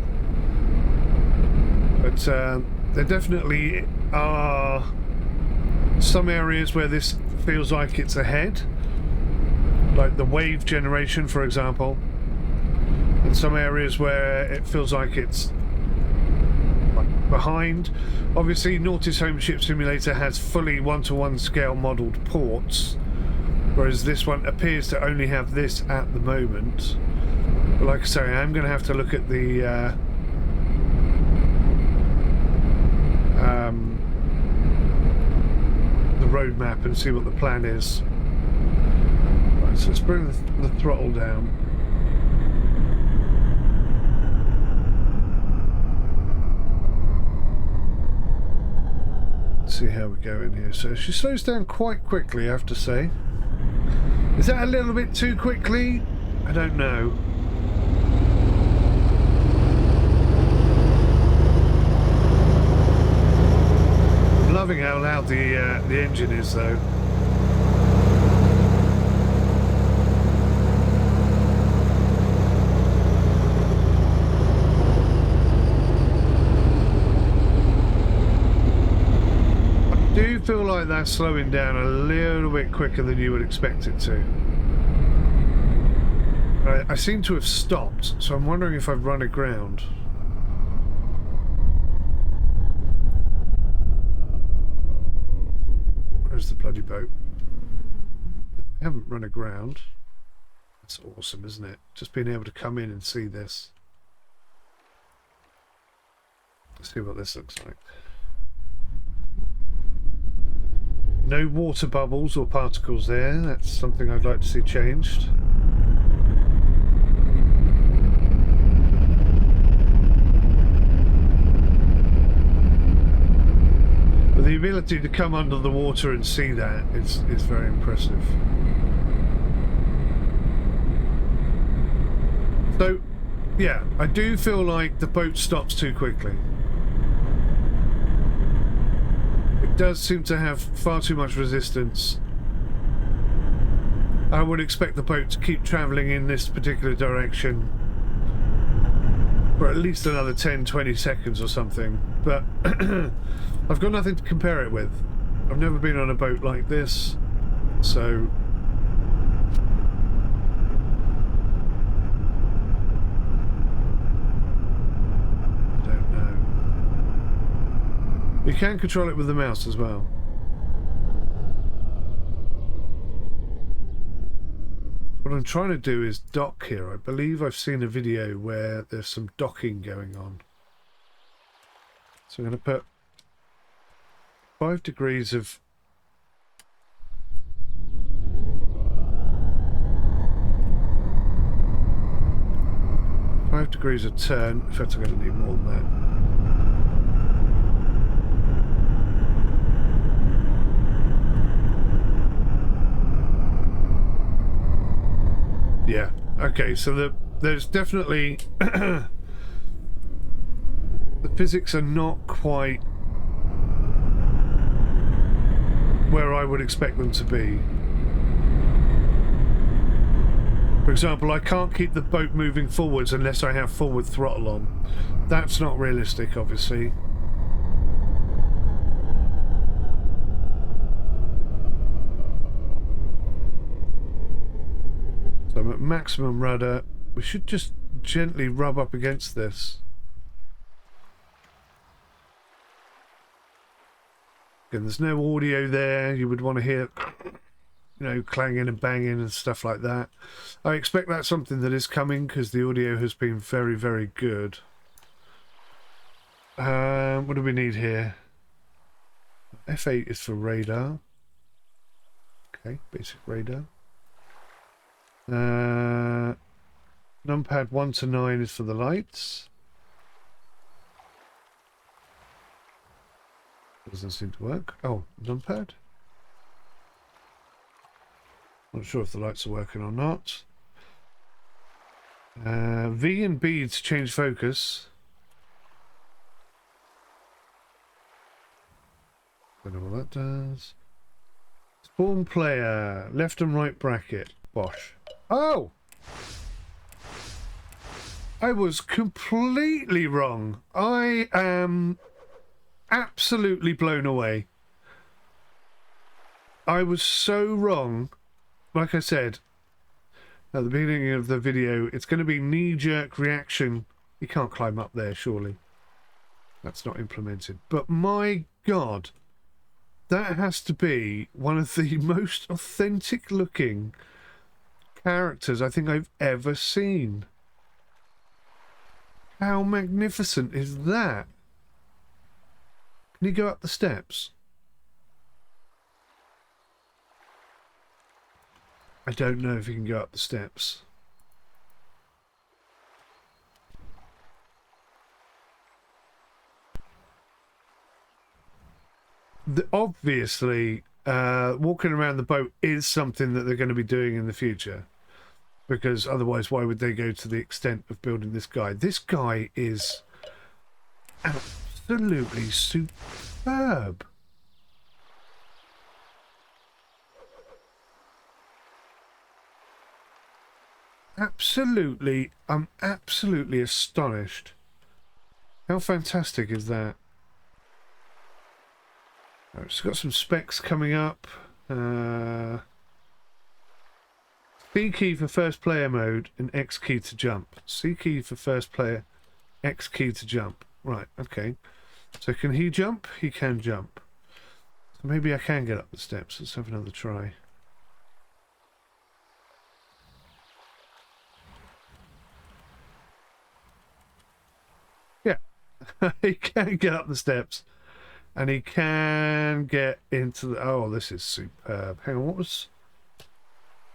But there definitely are some areas where this feels like it's ahead, like the wave generation, for example, and some areas where it feels like it's behind. Obviously, Naughty's Home Ship Simulator has fully 1-to-1 scale modelled ports, whereas this one appears to only have this at the moment. But like I say, I'm going to have to look at the roadmap and see what the plan is. Right, so let's bring the throttle down. Let's see how we go in here. So she slows down quite quickly, I have to say. Is that a little bit too quickly? I don't know. Loving how loud the engine is, though. I do feel like that's slowing down a little bit quicker than you would expect it to. I seem to have stopped, so I'm wondering if I've run aground. Where's the bloody boat? I haven't run aground. That's awesome, isn't it? Just being able to come in and see this. Let's see what this looks like. No water bubbles or particles there. That's something I'd like to see changed. The ability to come under the water and see that is very impressive. So, yeah, I do feel like the boat stops too quickly. It does seem to have far too much resistance. I would expect the boat to keep travelling in this particular direction for at least another 10-20 seconds or something, but I've got nothing to compare it with. I've never been on a boat like this, so I don't know. You can control it with the mouse as well. What I'm trying to do is dock here. I believe I've seen a video where there's some docking going on. So I'm going to put 5 degrees of turn. In fact, I'm going to need more than that. Yeah, okay, so there's definitely the physics are not quite where I would expect them to be. For example, I can't keep the boat moving forwards unless I have forward throttle on. That's not realistic, obviously. So I'm at maximum rudder. We should just gently rub up against this. Again, there's no audio there. You would want to hear, you know, clanging and banging and stuff like that. I expect that's something that is coming because the audio has been very, very good. What do we need here? F8 is for radar. Okay, basic radar. Numpad 1 to 9 is for the lights. Doesn't seem to work. Oh, numpad. Not sure if the lights are working or not. V and B to change focus. Don't know what that does. Spawn player, left and right bracket. Bosh. Oh! I was completely wrong. I am absolutely blown away. I was so wrong. Like I said at the beginning of the video, it's going to be knee-jerk reaction. You can't climb up there, surely. That's not implemented. But my God, that has to be one of the most authentic looking characters I think I've ever seen. How magnificent is that? Can you go up the steps? I don't know if you can go up the steps. Obviously, walking around the boat is something that they're going to be doing in the future. Because otherwise, why would they go to the extent of building this guy? This guy is absolutely superb. Absolutely, I'm absolutely astonished. How fantastic is that? Right, it's got some specs coming up. C key for first player mode and X key to jump. C key for first player, X key to jump. Right, okay. So can he jump? He can jump. So maybe I can get up the steps. Let's have another try. Yeah, he can get up the steps. And he can get into the... Oh, this is superb. Hang on, what was...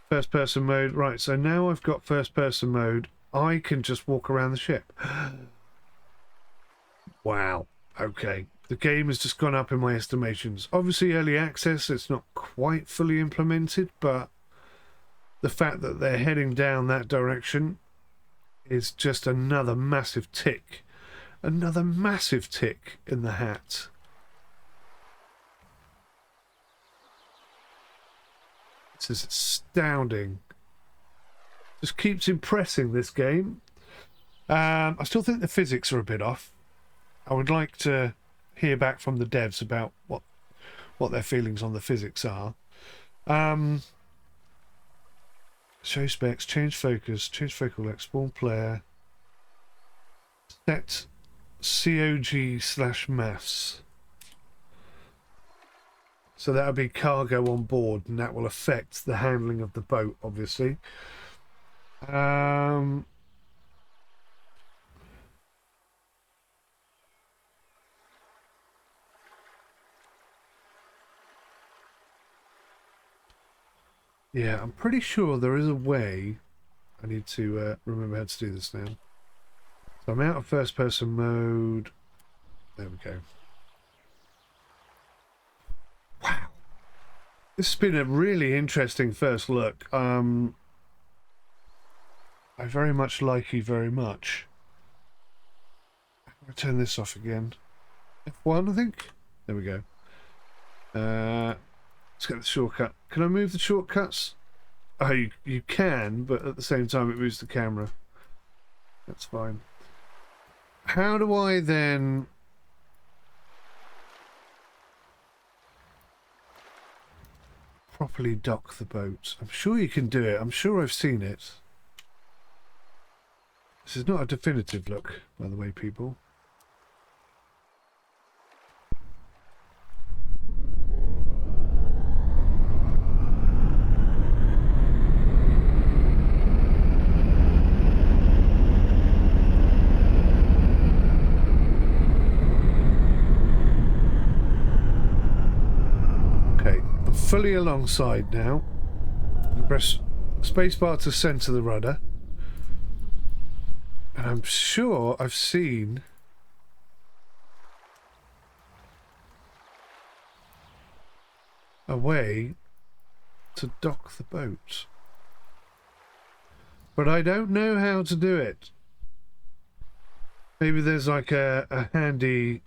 First person mode. Right, so now I've got first person mode. I can just walk around the ship. Wow. Okay. The game has just gone up in my estimations. Obviously, early access, it's not quite fully implemented, but the fact that they're heading down that direction is just another massive tick. Another massive tick in the hat. This is astounding. Just keeps impressing, this game. I still think the physics are a bit off. I would like to hear back from the devs about what their feelings on the physics are. Show specs, change focus, change focal length, spawn player, set COG/maths. So that'll be cargo on board, and that will affect the handling of the boat, obviously. Yeah, I'm pretty sure there is a way. I need to remember how to do this now. So I'm out of first person mode. There we go. Wow. This has been a really interesting first look. I very much like you very much. I'm going to turn this off again. F1, I think. There we go. Let's get the shortcut. Can I move the shortcuts? Oh, you can, but at the same time it moves the camera. That's fine. How do I then... properly dock the boat? I'm sure you can do it. I'm sure I've seen it. This is not a definitive look, by the way, people. Fully alongside now. Press spacebar to center the rudder, and I'm sure I've seen a way to dock the boat, but I don't know how to do it. Maybe there's like a handy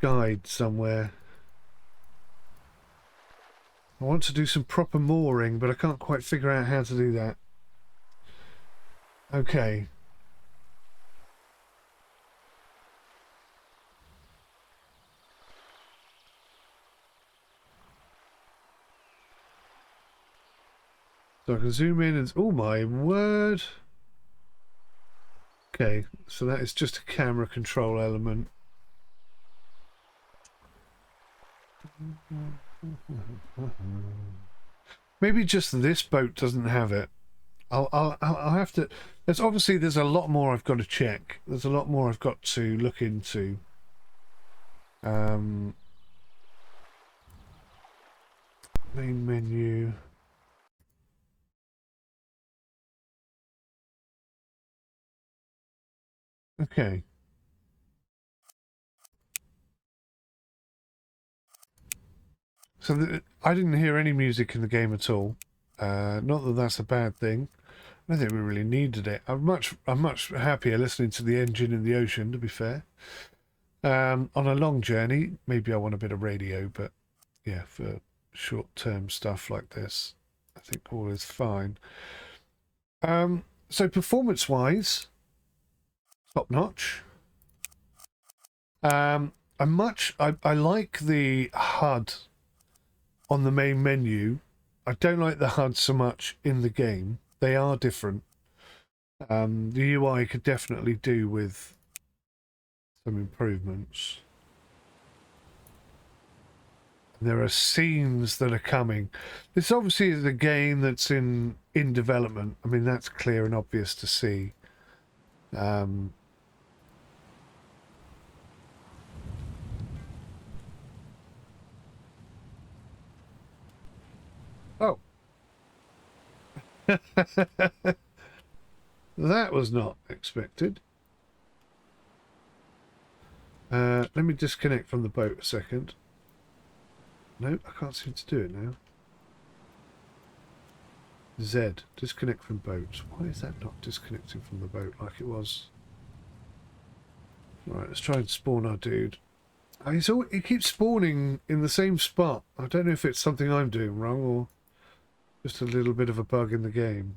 guide somewhere. I want to do some proper mooring, but I can't quite figure out how to do that. Okay. So I can zoom in and... Oh my word! Okay, so that is just a camera control element. Maybe just this boat doesn't have it. I'll have to... There's a lot more I've got to check. There's a lot more I've got to look into. Main menu. Okay. So I didn't hear any music in the game at all. Not that that's a bad thing. I don't think we really needed it. I'm much happier listening to the engine in the ocean, to be fair. On a long journey, maybe I want a bit of radio, but yeah, for short-term stuff like this, I think all is fine. So performance-wise, top-notch. I like the HUD on the main menu. I don't like the HUD so much in the game. They are different. The UI could definitely do with some improvements. And there are scenes that are coming. This obviously is a game that's in development. I mean, that's clear and obvious to see. Oh. That was not expected. Let me disconnect from the boat a second. No, I can't seem to do it now. Z, disconnect from boat. Why is that not disconnecting from the boat like it was? Alright, let's try and spawn our dude. He keeps spawning in the same spot. I don't know if it's something I'm doing wrong or just a little bit of a bug in the game.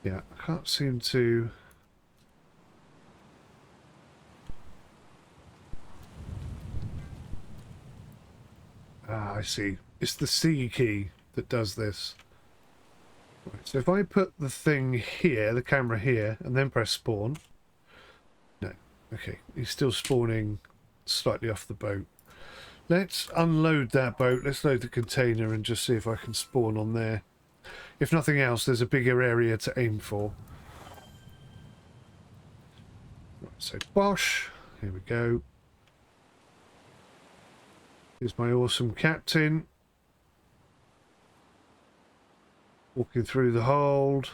Yeah, I can't seem to... Ah, I see. It's the C key that does this. Right, so if I put the thing here, the camera here, and then press spawn... No. Okay, he's still spawning slightly off the boat. Let's unload that boat. Let's load the container and just see if I can spawn on there. If nothing else, there's a bigger area to aim for. Right, so Bosch. Here we go. Here's my awesome captain. Walking through the hold.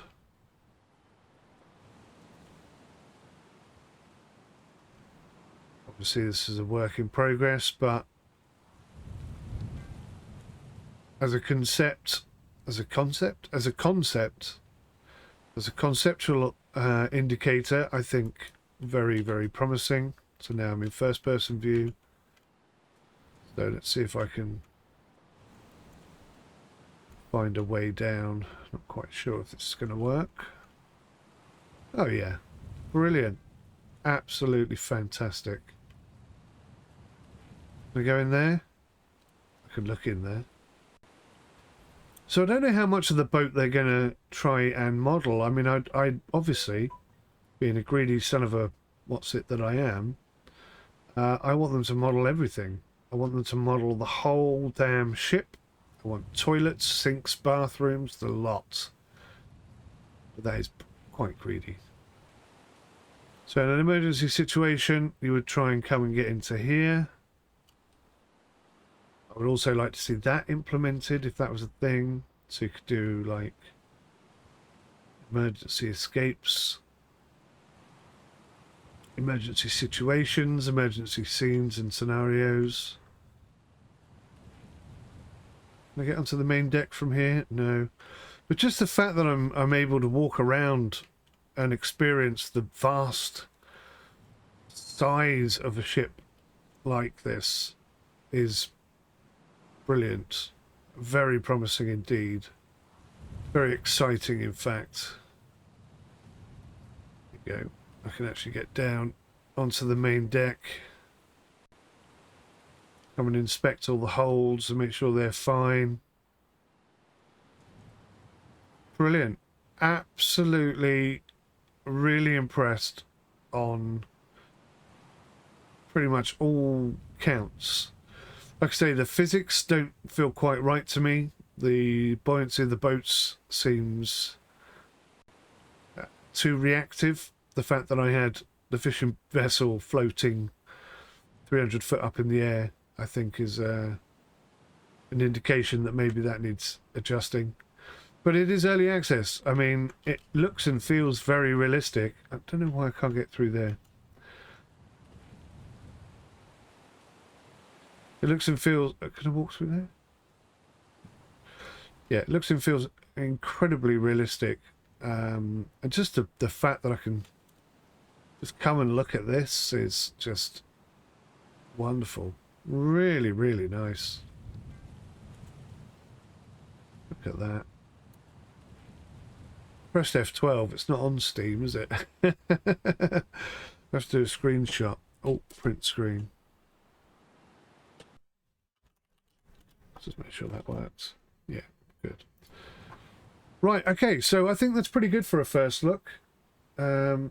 Obviously this is a work in progress, but as a conceptual indicator, I think very, very promising. So now I'm in first person view. So let's see if I can find a way down. Not quite sure if this is going to work. Oh yeah, brilliant. Absolutely fantastic. Can I go in there? I could look in there. So I don't know how much of the boat they're going to try and model. I mean, I obviously, being a greedy son of a what's-it that I am, I want them to model everything. I want them to model the whole damn ship. I want toilets, sinks, bathrooms, the lot. But that is quite greedy. So in an emergency situation, you would try and come and get into here. I would also like to see that implemented if that was a thing. So you could do like emergency escapes, emergency situations, emergency scenes and scenarios. Can I get onto the main deck from here? No. But just the fact that I'm able to walk around and experience the vast size of a ship like this is brilliant. Very promising indeed. Very exciting, in fact. There you go. I can actually get down onto the main deck. Come and inspect all the holds and make sure they're fine. Brilliant. Absolutely, really impressed on pretty much all counts. Like I say, the physics don't feel quite right to me. The buoyancy of the boats seems too reactive. The fact that I had the fishing vessel floating 300 foot up in the air, I think, is an indication that maybe that needs adjusting. But it is early access. I mean, it looks and feels very realistic. I don't know why I can't get through there. It looks and feels... Can I walk through there? Yeah, it looks and feels incredibly realistic. And just the fact that I can just come and look at this is just wonderful. Really, really nice. Look at that. Pressed F12. It's not on Steam, is it? I have to do a screenshot. Oh, print screen. Just make sure that works. Yeah, good. Right, okay, so I think that's pretty good for a first look. My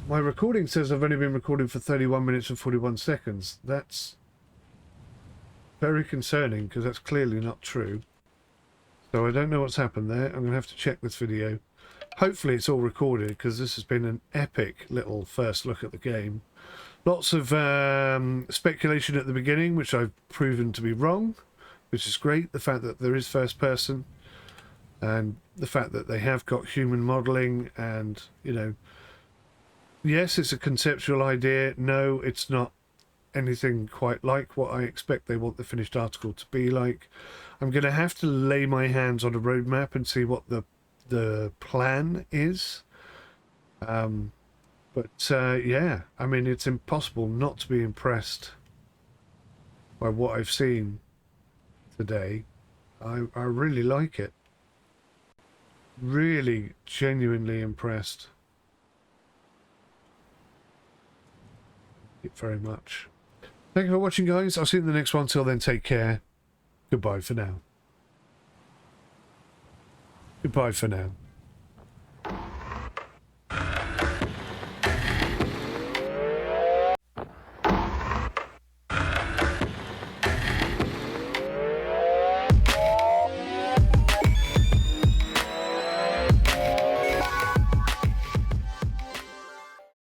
recording says I've only been recording for 31 minutes and 41 seconds. That's very concerning because that's clearly not true. So I don't know what's happened there. I'm going to have to check this video. Hopefully it's all recorded because this has been an epic little first look at the game. Lots of speculation at the beginning, which I've proven to be wrong, which is great. The fact that there is first person and the fact that they have got human modelling and, you know, yes, it's a conceptual idea. No, it's not anything quite like what I expect they want the finished article to be like. I'm going to have to lay my hands on a roadmap and see what the plan is. Yeah, I mean, it's impossible not to be impressed by what I've seen today. I really like it. Really, genuinely impressed. Thank you very much. Thank you for watching, guys. I'll see you in the next one. Till then, take care. Goodbye for now. Goodbye for now.